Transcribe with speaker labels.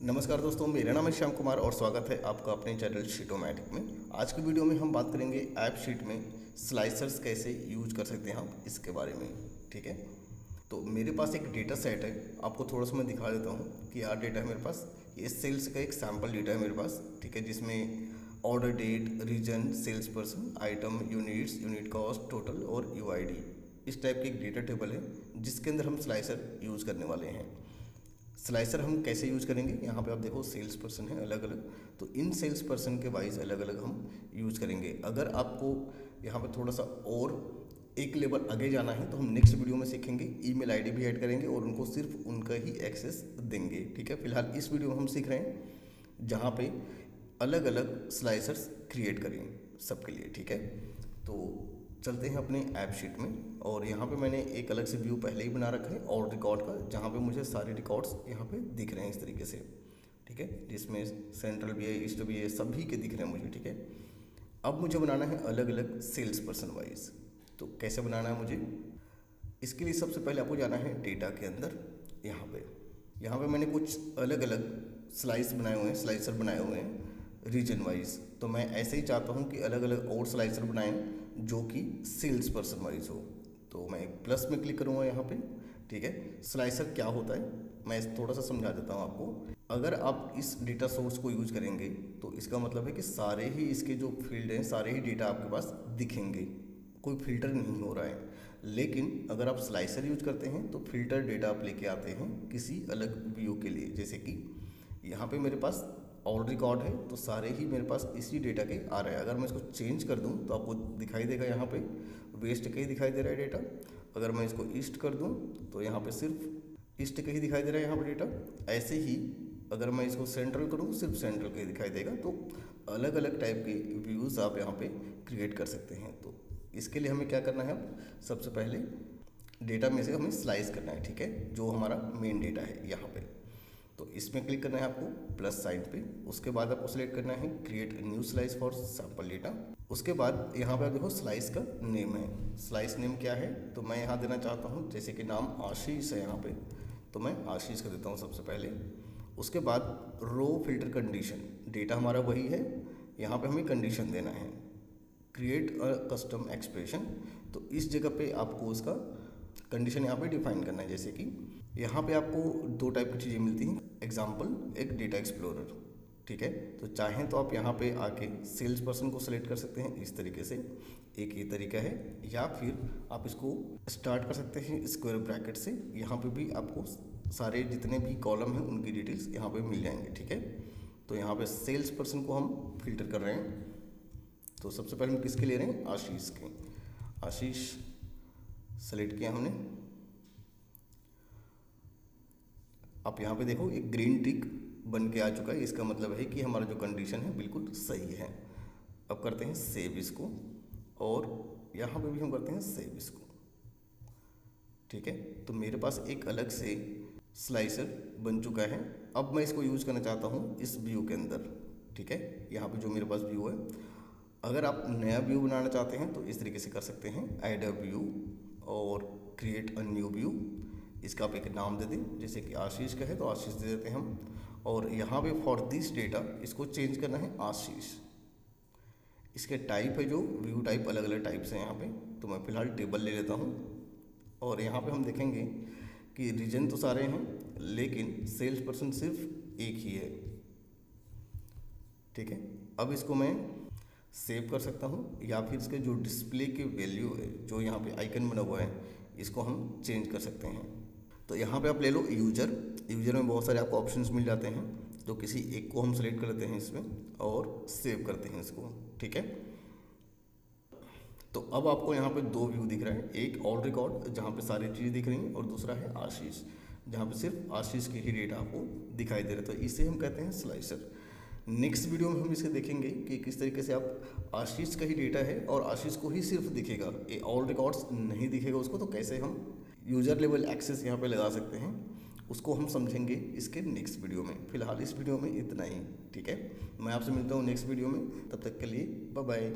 Speaker 1: नमस्कार दोस्तों, मेरा नाम है श्याम कुमार और स्वागत है आपका अपने चैनल शीटोमैटिक में। आज की वीडियो में हम बात करेंगे ऐप शीट में स्लाइसर्स कैसे यूज कर सकते हैं हम इसके बारे में। ठीक है, तो मेरे पास एक डेटा सेट है, आपको थोड़ा सा मैं दिखा देता हूँ कि यार डेटा है मेरे पास। ये सेल्स का एक सैम्पल डेटा है मेरे पास, ठीक है, जिसमें order date, reason, sales person, item, units, unit cost, total और यूआईडी, इस टाइप की एक डेटा टेबल है जिसके अंदर हम स्लाइसर यूज़ करने वाले हैं। स्लाइसर हम कैसे यूज़ करेंगे, यहाँ पे आप देखो सेल्स पर्सन है अलग अलग, तो इन सेल्स पर्सन के वाइज अलग अलग हम यूज़ करेंगे। अगर आपको यहाँ पे थोड़ा सा और एक लेवल आगे जाना है तो हम नेक्स्ट वीडियो में सीखेंगे, ईमेल आईडी भी ऐड करेंगे और उनको सिर्फ उनका ही एक्सेस देंगे। ठीक है, फिलहाल इस वीडियो में हम सीख रहे हैं जहाँ पे अलग अलग स्लाइसर्स क्रिएट करें सबके लिए। ठीक है, तो चलते हैं अपने ऐप शीट में और यहाँ पे मैंने एक अलग से व्यू पहले ही बना रखा है और रिकॉर्ड का, जहाँ पे मुझे सारे रिकॉर्ड्स यहाँ पे दिख रहे हैं इस तरीके से। ठीक है, जिसमें सेंट्रल भी है, ईस्ट भी है, सभी के दिख रहे हैं मुझे। ठीक है, अब मुझे बनाना है अलग अलग सेल्स पर्सन वाइज। तो कैसे बनाना है मुझे, इसके लिए सबसे पहले आपको जाना है डेटा के अंदर। यहाँ पे मैंने कुछ अलग अलग स्लाइस बनाए हुए हैं, स्लाइसर बनाए हुए हैं रीजन वाइज। तो मैं ऐसे ही चाहता हूँ कि अलग अलग और स्लाइसर बनाएं जो कि सेल्स पर्सन वाइज हो। तो मैं प्लस में क्लिक करूँगा यहाँ पे। ठीक है, स्लाइसर क्या होता है मैं थोड़ा सा समझा देता हूँ आपको। अगर आप इस डेटा सोर्स को यूज करेंगे तो इसका मतलब है कि सारे ही इसके जो फील्ड हैं, सारे ही डेटा आपके पास दिखेंगे, कोई फिल्टर नहीं हो रहा है। लेकिन अगर आप स्लाइसर यूज करते हैं तो फिल्टर डेटा आप लेके आते हैं किसी अलग व्यू के लिए। जैसे कि यहाँ पे मेरे पास ऑल रिकॉर्ड है तो सारे ही मेरे पास इसी डेटा के आ रहे हैं। अगर मैं इसको चेंज कर दूं तो आपको दिखाई देगा यहाँ पे वेस्ट का ही दिखाई दे रहा है डेटा। अगर मैं इसको ईस्ट कर दूं तो यहाँ पे सिर्फ ईस्ट का ही दिखाई दे रहा है यहाँ पे डेटा। ऐसे ही अगर मैं इसको सेंट्रल करूँ सिर्फ सेंट्रल का ही दिखाई देगा। तो अलग अलग टाइप के व्यूज़ आप यहाँ पे क्रिएट कर सकते हैं। तो इसके लिए हमें क्या करना है, अब सबसे पहले डेटा में से हमें स्लाइस करना है। ठीक है, जो हमारा मेन डेटा है यहाँ पे, तो इसमें क्लिक करना है आपको प्लस साइन पे। उसके बाद आपको सेलेक्ट करना है create new slice for sample data. उसके बाद यहाँ पे आप देखो स्लाइस का नेम है, स्लाइस नेम क्या है, तो मैं यहाँ देना चाहता हूँ जैसे कि नाम आशीष है यहाँ पे, तो मैं आशीष का देता हूँ सबसे पहले। उसके बाद रो फिल्टर कंडीशन, डेटा हमारा वही है, यहाँ पे हमें कंडीशन देना है क्रिएट अ कस्टम एक्सप्रेशन। तो इस जगह पे आपको उसका कंडीशन यहाँ पे डिफाइन करना है। जैसे कि यहाँ पे आपको दो टाइप की चीज़ें मिलती हैं, एग्जाम्पल एक डेटा एक्सप्लोरर। ठीक है, तो चाहें तो आप यहाँ पे आके सेल्स पर्सन को सेलेक्ट कर सकते हैं इस तरीके से, एक ये तरीका है। या फिर आप इसको स्टार्ट कर सकते हैं स्क्वायर ब्रैकेट से, यहाँ पे भी आपको सारे जितने भी कॉलम हैं उनकी डिटेल्स यहाँ पे मिल जाएंगे। ठीक है, तो यहाँ पे सेल्स पर्सन को हम फिल्टर कर रहे हैं। तो सबसे पहले हम किसके ले रहे हैं, आशीष के। आशीष सेलेक्ट किया हमने। आप यहाँ पे देखो एक ग्रीन टिक बन के आ चुका है, इसका मतलब है कि हमारा जो कंडीशन है बिल्कुल सही है। अब करते हैं सेव इसको और यहाँ पे भी हम करते हैं सेव इसको। ठीक है, तो मेरे पास एक अलग से स्लाइसर बन चुका है। अब मैं इसको यूज़ करना चाहता हूँ इस व्यू के अंदर। ठीक है, यहाँ पे जो मेरे पास व्यू है, अगर आप नया व्यू बनाना चाहते हैं तो इस तरीके से कर सकते हैं, ऐड अ व्यू और क्रिएट अ न्यू व्यू। इसका आप एक नाम दे दें, जैसे कि आशीष का है तो आशीष दे देते हैं हम। और यहाँ पे फॉर दिस डेटा इसको चेंज करना है आशीष। इसके टाइप है जो व्यू टाइप, अलग अलग टाइप्स हैं यहाँ पे, तो मैं फिलहाल टेबल ले लेता हूँ। और यहाँ पे हम देखेंगे कि रीजन तो सारे हैं लेकिन सेल्स पर्सन सिर्फ एक ही है। ठीक है, अब इसको मैं सेव कर सकता हूँ या फिर इसके जो डिस्प्ले की वैल्यू है, जो यहाँ पे आइकन बना हुआ है, इसको हम चेंज कर सकते हैं। तो यहाँ पे आप ले लो यूजर। यूजर में बहुत सारे आपको ऑप्शंस मिल जाते हैं, तो किसी एक को हम सेलेक्ट कर लेते हैं इसमें और सेव करते हैं इसको। ठीक है, तो अब आपको यहाँ पे दो व्यू दिख रहा है, एक ऑल रिकॉर्ड जहाँ पे सारी चीज़ें दिख रही हैं और दूसरा है आशीष जहाँ पे सिर्फ आशीष के ही डेटा आपको दिखाई दे रहा है। तो इसे हम कहते हैं स्लाइसर। नेक्स्ट वीडियो में हम इसे देखेंगे कि किस तरीके से आप आशीष का ही डेटा है और आशीष को ही सिर्फ दिखेगा, ये ऑल रिकॉर्ड्स नहीं दिखेगा उसको, तो कैसे हम यूज़र लेवल एक्सेस यहाँ पे लगा सकते हैं उसको हम समझेंगे इसके नेक्स्ट वीडियो में। फिलहाल इस वीडियो में इतना ही। ठीक है, मैं आपसे मिलता हूँ नेक्स्ट वीडियो में, तब तक के लिए बाय बाय।